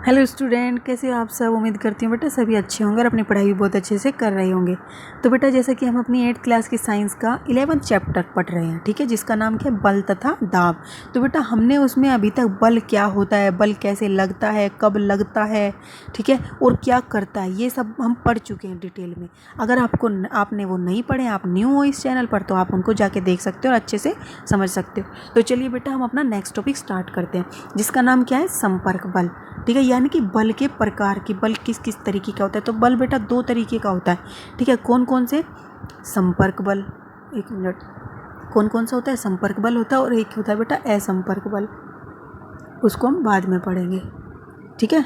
Hello student, कैसे हो आप सब। उम्मीद करती हूँ बेटा सभी अच्छे होंगे और अपनी पढ़ाई भी बहुत अच्छे से कर रहे होंगे। तो बेटा जैसा कि हम अपनी 8th क्लास की साइंस का 11th चैप्टर पढ़ रहे हैं, ठीक है, जिसका नाम क्या है, बल तथा दाब। तो बेटा हमने उसमें अभी तक बल क्या होता है, बल कैसे लगता है, कब लगता है, ठीक है, और क्या करता है, ये सब हम पढ़ चुके हैं डिटेल में। अगर आपने वो नहीं पढ़े, आप न्यू हो इस चैनल पर, तो आप उनको जाके देख सकते हो और अच्छे से समझ सकते हो। तो चलिए बेटा हम अपना नेक्स्ट टॉपिक स्टार्ट करते हैं, जिसका नाम क्या है, संपर्क बल। ठीक है, यानी कि बल के प्रकार की, बल किस किस तरीके का होता है। तो बल बेटा दो तरीके का होता है, ठीक है। कौन कौन से? संपर्क बल, एक मिनट, कौन कौन सा होता है? संपर्क बल होता है और एक होता है बेटा असंपर्क बल, उसको हम बाद में पढ़ेंगे, ठीक है।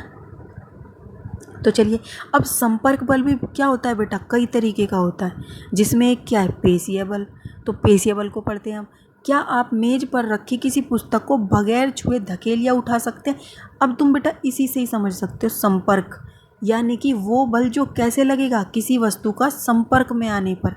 तो चलिए, अब संपर्क बल भी क्या होता है बेटा, कई तरीके का होता है, जिसमें एक क्या है, पेशीय बल। तो पेशीय बल को पढ़ते हैं हम। क्या आप मेज पर रखी किसी पुस्तक को बगैर छुए धकेल या उठा सकते हैं? अब तुम बेटा इसी से ही समझ सकते हो संपर्क, यानी कि वो बल जो कैसे लगेगा, किसी वस्तु का संपर्क में आने पर।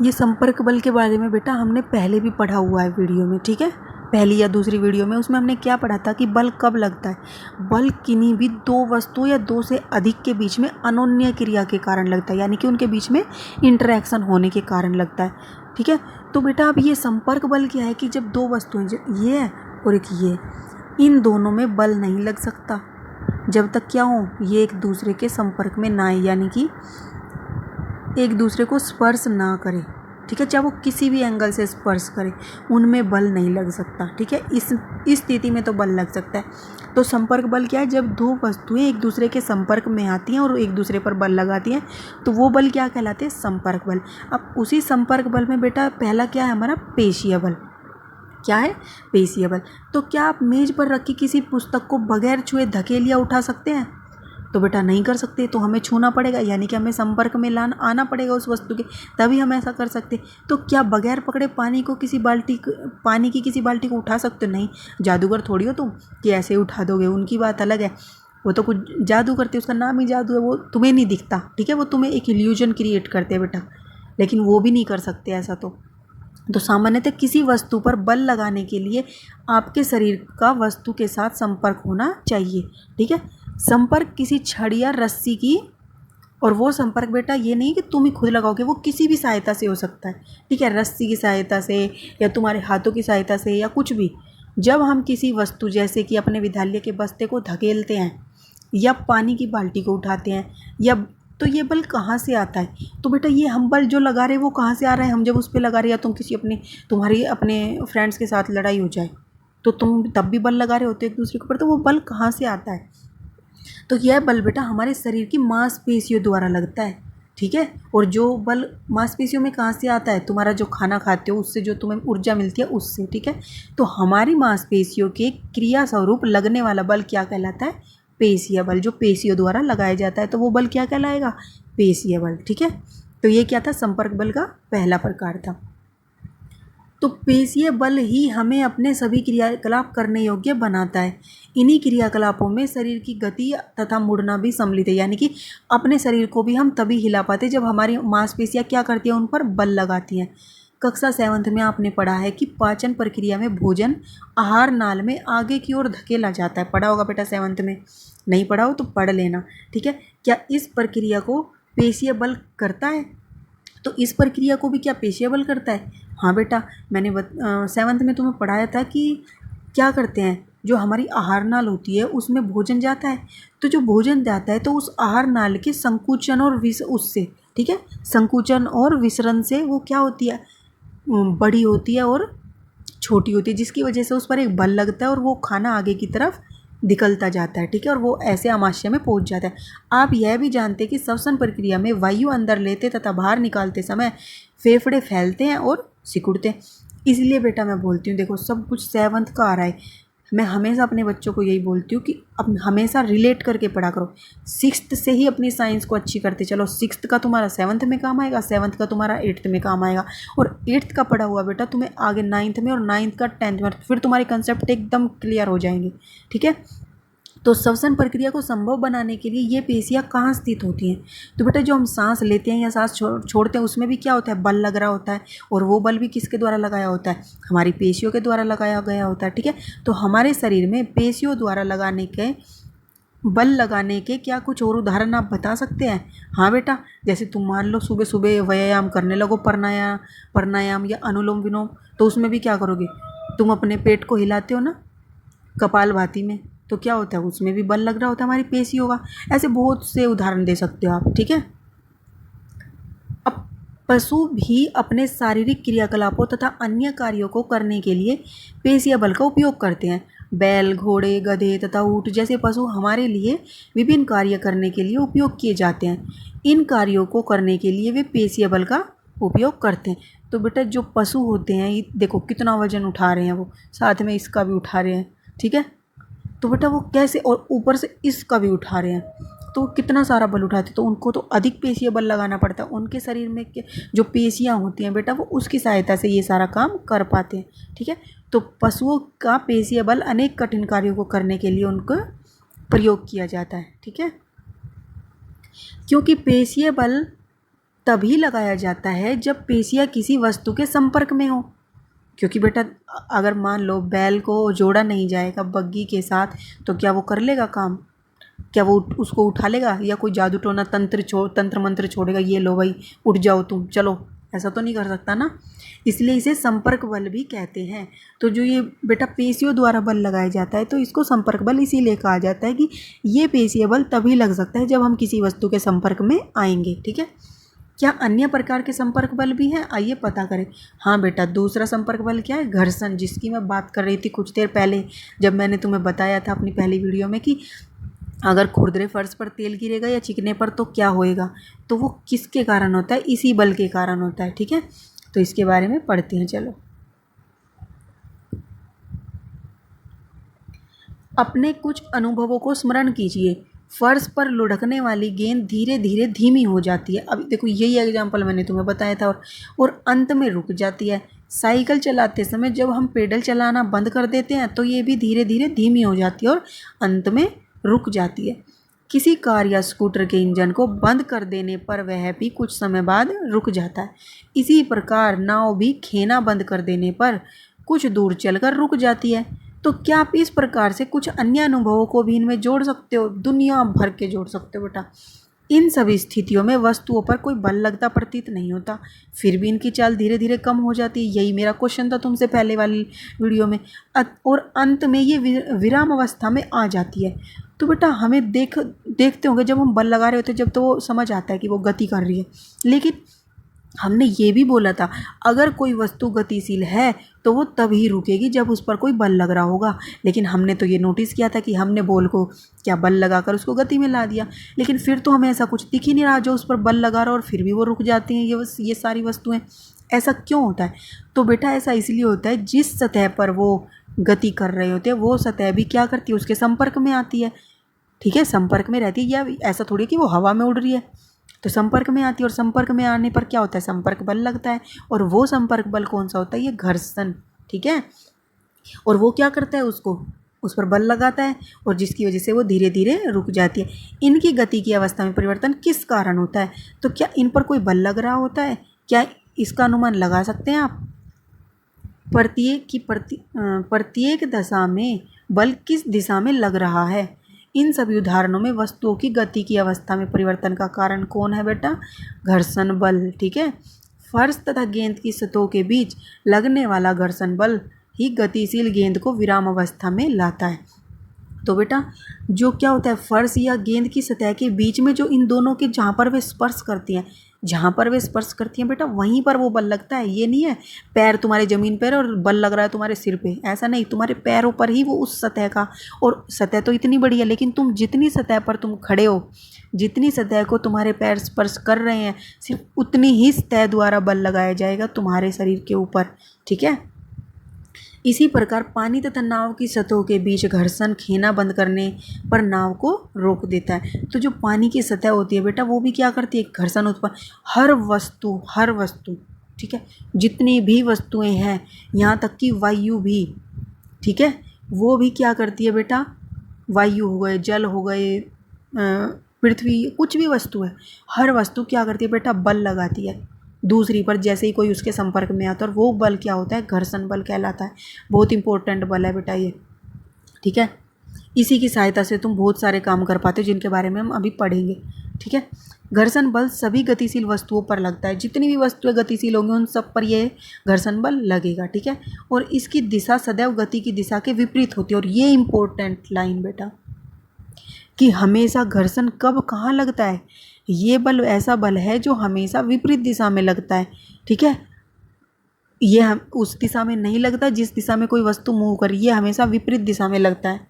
ये संपर्क बल के बारे में बेटा हमने पहले भी पढ़ा हुआ है वीडियो में, ठीक है, पहली या दूसरी वीडियो में। उसमें हमने क्या पढ़ा था कि बल कब लगता है। बल किन्हीं भी दो वस्तुओं या दो से अधिक के बीच में अनोन्य क्रिया के कारण लगता है, यानी कि उनके बीच में इंटरेक्शन होने के कारण लगता है, ठीक है। तो बेटा अब ये संपर्क बल क्या है कि जब दो वस्तुएं, ये है और एक ये, इन दोनों में बल नहीं लग सकता जब तक क्या हो, ये एक दूसरे के संपर्क में ना आए, यानी कि एक दूसरे को स्पर्श ना करें, ठीक है, चाहे वो किसी भी एंगल से स्पर्श करें, उनमें बल नहीं लग सकता, ठीक है। इस स्थिति में तो बल लग सकता है। तो संपर्क बल क्या है, जब दो वस्तुएं एक दूसरे के संपर्क में आती हैं और एक दूसरे पर बल लगाती हैं, तो वो बल क्या कहलाते हैं, संपर्क बल। अब उसी संपर्क बल में बेटा पहला क्या है हमारा, पेशीय बल। क्या है, पेशीय बल। तो क्या आप मेज पर रखी किसी पुस्तक को बगैर छुए धकेल या उठा सकते हैं? तो बेटा नहीं कर सकते, तो हमें छूना पड़ेगा, यानी कि हमें संपर्क में आना पड़ेगा उस वस्तु के, तभी हम ऐसा कर सकते। तो क्या बगैर पकड़े पानी की किसी बाल्टी को उठा सकते हो? नहीं, जादूगर थोड़ी हो तुम कि ऐसे उठा दोगे, उनकी बात अलग है, वो तो कुछ जादू करते, उसका नाम ही जादू है, वो तुम्हें नहीं दिखता, ठीक है, वो तुम्हें एक इल्यूजन क्रिएट करते हैं बेटा, लेकिन वो भी नहीं कर सकते ऐसा। तो सामान्यतः किसी वस्तु पर बल लगाने के लिए आपके शरीर का वस्तु के साथ संपर्क होना चाहिए, ठीक है। संपर्क किसी छड़ या रस्सी की, और वो संपर्क बेटा ये नहीं कि तुम ही खुद लगाओगे, वो किसी भी सहायता से हो सकता है, ठीक है, रस्सी की सहायता से या तुम्हारे हाथों की सहायता से या कुछ भी। जब हम किसी वस्तु जैसे कि अपने विद्यालय के बस्ते को धकेलते हैं या पानी की बाल्टी को उठाते हैं, या तो ये बल कहाँ से आता है? तो बेटा ये हम बल जो लगा रहे हैं वो कहाँ से आ रहा है, हम जब उस पर लगा रहे हैं, या तुम तुम्हारी अपने फ्रेंड्स के साथ लड़ाई हो जाए तो तुम तब भी बल लगा रहे होते एक दूसरे के ऊपर, तो वो बल कहाँ से आता है? तो यह बल बेटा हमारे शरीर की मांसपेशियों द्वारा लगता है, ठीक है। और जो बल मांसपेशियों में कहाँ से आता है, तुम्हारा जो खाना खाते हो उससे जो तुम्हें ऊर्जा मिलती है उससे, ठीक है। तो हमारी मांसपेशियों के क्रिया स्वरूप लगने वाला बल क्या कहलाता है, पेशीय बल, जो पेशियों द्वारा लगाया जाता है, तो वो बल क्या कहलाएगा, पेशीय बल, ठीक है। तो ये क्या था, संपर्क बल का पहला प्रकार था। तो पेशीय बल ही हमें अपने सभी क्रियाकलाप करने योग्य बनाता है। इन्हीं क्रियाकलापों में शरीर की गति तथा मुड़ना भी सम्मिलित है, यानी कि अपने शरीर को भी हम तभी हिला पाते जब हमारी मांसपेशियां क्या करती हैं, उन पर बल लगाती हैं। कक्षा 7th में आपने पढ़ा है कि पाचन प्रक्रिया में भोजन आहार नाल में आगे की ओर धकेला जाता है, पढ़ा होगा बेटा 7th में, नहीं पढ़ा हो तो पढ़ लेना, ठीक है। क्या इस प्रक्रिया को पेशीय बल करता है? तो इस प्रक्रिया को भी क्या पेशीय बल करता है? हाँ बेटा, मैंने 7th में तुम्हें पढ़ाया था कि क्या करते हैं, जो हमारी आहार नाल होती है उसमें भोजन जाता है, तो जो भोजन जाता है तो उस आहार नाल के संकुचन और उससे, ठीक है, संकुचन और विसरण से वो क्या होती है, बड़ी होती है और छोटी होती है, जिसकी वजह से उस पर एक बल लगता है और वो खाना आगे की तरफ निकलता जाता है, ठीक है, और वो ऐसे आमाशय में पहुंच जाता है। आप यह भी जानते हैं कि श्वसन प्रक्रिया में वायु अंदर लेते तथा बाहर निकालते समय फेफड़े फैलते हैं और सिकुड़ते हैं। इसलिए बेटा मैं बोलती हूँ, देखो सब कुछ 7th का आ रहा है, मैं हमेशा अपने बच्चों को यही बोलती हूँ कि अब हमेशा रिलेट करके पढ़ा करो। 6th से ही अपनी साइंस को अच्छी करते चलो, 6th का तुम्हारा 7th में काम आएगा, 7th का तुम्हारा 8th में काम आएगा, और 8th का पढ़ा हुआ बेटा तुम्हें आगे 9th में, और 9th का 10th में, फिर तुम्हारे कंसेप्ट एकदम क्लियर हो जाएंगे, ठीक है। तो श्वसन प्रक्रिया को संभव बनाने के लिए ये पेशियाँ कहाँ स्थित होती हैं? तो बेटा जो हम सांस लेते हैं या सांस छोड़ते हैं उसमें भी क्या होता है, बल लग रहा होता है, और वो बल भी किसके द्वारा लगाया होता है, हमारी पेशियों के द्वारा लगाया गया होता है, ठीक है। तो हमारे शरीर में पेशियों द्वारा लगाने के बल लगाने के क्या कुछ और उदाहरण आप बता सकते हैं? हाँ बेटा, जैसे तुम मान लो सुबह सुबह व्यायाम करने लगो, प्राणायाम या अनुलोम विलोम, तो उसमें भी क्या करोगे, तुम अपने पेट को हिलाते हो ना कपालभाति में, तो क्या होता है उसमें भी बल लग रहा होता है हमारी पेशियों का। ऐसे बहुत से उदाहरण दे सकते हो आप, ठीक है। अब पशु भी अपने शारीरिक क्रियाकलापों तथा अन्य कार्यों को करने के लिए पेशीय बल का उपयोग करते हैं। बैल, घोड़े, गधे तथा ऊँट जैसे पशु हमारे लिए विभिन्न कार्य करने के लिए उपयोग किए जाते हैं। इन कार्यों को करने के लिए वे पेशीय बल का उपयोग करते हैं। तो बेटा जो पशु होते हैं, ये देखो कितना वजन उठा रहे हैं, वो साथ में इसका भी उठा रहे हैं, ठीक है। तो बेटा वो कैसे, और ऊपर से इसका भी उठा रहे हैं, तो कितना सारा बल उठाते, तो उनको तो अधिक पेशीय बल लगाना पड़ता है। उनके शरीर में जो पेशियाँ होती हैं बेटा, वो उसकी सहायता से ये सारा काम कर पाते हैं, ठीक है। तो पशुओं का पेशीय बल अनेक कठिन कार्यों को करने के लिए उनको प्रयोग किया जाता है, ठीक है। क्योंकि पेशीय बल तभी लगाया जाता है जब पेशियाँ किसी वस्तु के संपर्क में हो। क्योंकि बेटा अगर मान लो बैल को जोड़ा नहीं जाएगा बग्गी के साथ, तो क्या वो कर लेगा काम? क्या वो उसको उठा लेगा? या कोई जादू टोना तंत्र मंत्र छोड़ेगा, ये लो भाई उठ जाओ तुम चलो, ऐसा तो नहीं कर सकता ना। इसलिए इसे संपर्क बल भी कहते हैं। तो जो ये बेटा पेशियों द्वारा बल लगाया जाता है, तो इसको संपर्क बल इसीलिए कहा जाता है कि ये पेशीय बल तभी लग सकता है जब हम किसी वस्तु के संपर्क में आएंगे, ठीक है। क्या अन्य प्रकार के संपर्क बल भी हैं? आइए पता करें। हाँ बेटा, दूसरा संपर्क बल क्या है? घर्षण, जिसकी मैं बात कर रही थी कुछ देर पहले, जब मैंने तुम्हें बताया था अपनी पहली वीडियो में कि अगर खुरदरे फर्श पर तेल गिरेगा या चिकने पर तो क्या होएगा, तो वो किसके कारण होता है? इसी बल के कारण होता है, ठीक है। तो इसके बारे में पढ़ते हैं, चलो। अपने कुछ अनुभवों को स्मरण कीजिए। फर्श पर लुढ़कने वाली गेंद धीरे धीरे धीमी हो जाती है। अभी देखो यही एग्जाम्पल मैंने तुम्हें बताया था, और अंत में रुक जाती है। साइकिल चलाते समय जब हम पेडल चलाना बंद कर देते हैं, तो ये भी धीरे धीरे धीमी हो जाती है और अंत में रुक जाती है। किसी कार या स्कूटर के इंजन को बंद कर देने पर वह भी कुछ समय बाद रुक जाता है। इसी प्रकार नाव भी खेना बंद कर देने पर कुछ दूर चलकर रुक जाती है। तो क्या आप इस प्रकार से कुछ अन्य अनुभवों को भी इनमें जोड़ सकते हो? दुनिया भर के जोड़ सकते हो बेटा। इन सभी स्थितियों में वस्तुओं पर कोई बल लगता प्रतीत नहीं होता, फिर भी इनकी चाल धीरे धीरे कम हो जाती है। यही मेरा क्वेश्चन था तुमसे पहले वाली वीडियो में। और अंत में ये विराम अवस्था में आ जाती है। तो बेटा हमें देखते होंगे जब हम बल लगा रहे होते, जब तो वो समझ आता है कि वो गति कर रही है, लेकिन हमने ये भी बोला था अगर कोई वस्तु गतिशील है तो वो तभी रुकेगी जब उस पर कोई बल लग रहा होगा। लेकिन हमने तो ये नोटिस किया था कि हमने बॉल को क्या बल लगाकर उसको गति में ला दिया, लेकिन फिर तो हमें ऐसा कुछ दिख ही नहीं रहा जो उस पर बल लगा रहा और फिर भी वो रुक जाती हैं ये सारी वस्तुएं। ऐसा क्यों होता है? तो बेटा ऐसा इसलिए होता है जिस सतह पर वो गति कर रहे होते हैं वो सतह भी क्या करती है, उसके संपर्क में आती है, ठीक है, संपर्क में रहती है। या ऐसा थोड़ी कि वो हवा में उड़ रही है, तो संपर्क में आती है, और संपर्क में आने पर क्या होता है, संपर्क बल लगता है। और वो संपर्क बल कौन सा होता है? ये घर्षण, ठीक है। और वो क्या करता है, उस पर बल लगाता है, और जिसकी वजह से वो धीरे धीरे रुक जाती है। इनकी गति की अवस्था में परिवर्तन किस कारण होता है? तो क्या इन पर कोई बल लग रहा होता है? क्या इसका अनुमान लगा सकते हैं आप? प्रत्येक दशा में बल किस दिशा में लग रहा है? इन सभी उदाहरणों में वस्तुओं की गति की अवस्था में परिवर्तन का कारण कौन है बेटा? घर्षण बल, ठीक है। फर्श तथा गेंद की सतहों के बीच लगने वाला घर्षण बल ही गतिशील गेंद को विराम अवस्था में लाता है। तो बेटा जो क्या होता है, फर्श या गेंद की सतह के बीच में जो इन दोनों के जहाँ पर वे स्पर्श करती हैं बेटा, वहीं पर वो बल लगता है। ये नहीं है पैर तुम्हारे ज़मीन पर और बल लग रहा है तुम्हारे सिर पे, ऐसा नहीं, तुम्हारे पैरों पर ही वो उस सतह का, और सतह तो इतनी बड़ी है, लेकिन तुम जितनी सतह पर तुम खड़े हो, जितनी सतह को तुम्हारे पैर स्पर्श कर रहे हैं, सिर्फ उतनी ही सतह द्वारा बल लगाया जाएगा तुम्हारे शरीर के ऊपर, ठीक है। इसी प्रकार पानी तथा नाव की सतहों के बीच घर्षण खेना बंद करने पर नाव को रोक देता है। तो जो पानी की सतह होती है बेटा, वो भी क्या करती है, घर्षण उत्पन्न। हर वस्तु, ठीक है, जितनी भी वस्तुएं हैं, यहाँ तक कि वायु भी, ठीक है, वो भी क्या करती है बेटा, वायु हो गए, जल हो गए, पृथ्वी, कुछ भी वस्तु है, हर वस्तु क्या करती है बेटा, बल लगाती है दूसरी पर, जैसे ही कोई उसके संपर्क में आता है। और वो बल क्या होता है, घर्षण बल कहलाता है। बहुत इंपॉर्टेंट बल है बेटा ये, ठीक है। इसी की सहायता से तुम बहुत सारे काम कर पाते हो जिनके बारे में हम अभी पढ़ेंगे। ठीक है, घर्षण बल सभी गतिशील वस्तुओं पर लगता है। जितनी भी वस्तुएं गतिशील होंगी उन सब पर यह घर्षण बल लगेगा। ठीक है, और इसकी दिशा सदैव गति की दिशा के विपरीत होती है। और ये इंपॉर्टेंट लाइन बेटा कि हमेशा घर्षण कब कहाँ लगता है, ये बल ऐसा बल है जो हमेशा विपरीत दिशा में लगता है। ठीक है, ये हम उस दिशा में नहीं लगता जिस दिशा में कोई वस्तु मूव कर रही है, हमेशा विपरीत दिशा में लगता है।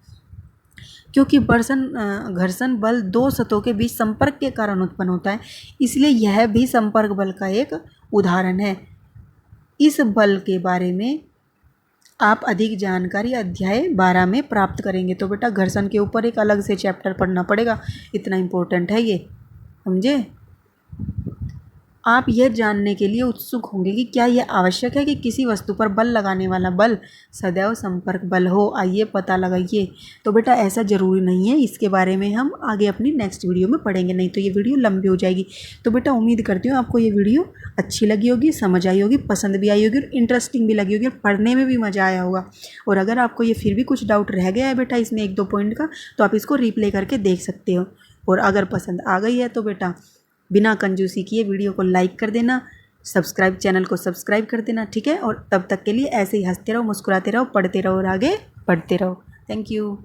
क्योंकि घर्षण बल दो सतहों के बीच संपर्क के कारण उत्पन्न होता है, इसलिए यह भी संपर्क बल का एक उदाहरण है। इस बल के बारे में आप अधिक जानकारी अध्याय 12 में प्राप्त करेंगे। तो बेटा घर्षण के ऊपर एक अलग से चैप्टर पढ़ना पड़ेगा, इतना इम्पोर्टेंट है ये, समझे। आप यह जानने के लिए उत्सुक होंगे कि क्या यह आवश्यक है कि किसी वस्तु पर बल लगाने वाला बल सदैव संपर्क बल हो। आइए पता लगाइए। तो बेटा ऐसा ज़रूरी नहीं है, इसके बारे में हम आगे अपनी नेक्स्ट वीडियो में पढ़ेंगे, नहीं तो ये वीडियो लंबी हो जाएगी। तो बेटा उम्मीद करती हूँ आपको ये वीडियो अच्छी लगी होगी, समझ आई होगी, पसंद भी आई होगी और इंटरेस्टिंग भी लगी होगी और पढ़ने में भी मज़ा आया होगा। और अगर आपको ये फिर भी कुछ डाउट रह गया है बेटा इसमें 1-2 पॉइंट का, तो आप इसको रिप्ले करके देख सकते हो। और अगर पसंद आ गई है तो बेटा बिना कंजूसी किए वीडियो को लाइक कर देना, चैनल को सब्सक्राइब कर देना। ठीक है, और तब तक के लिए ऐसे ही हंसते रहो, मुस्कुराते रहो, पढ़ते रहो और आगे बढ़ते रहो। Thank you.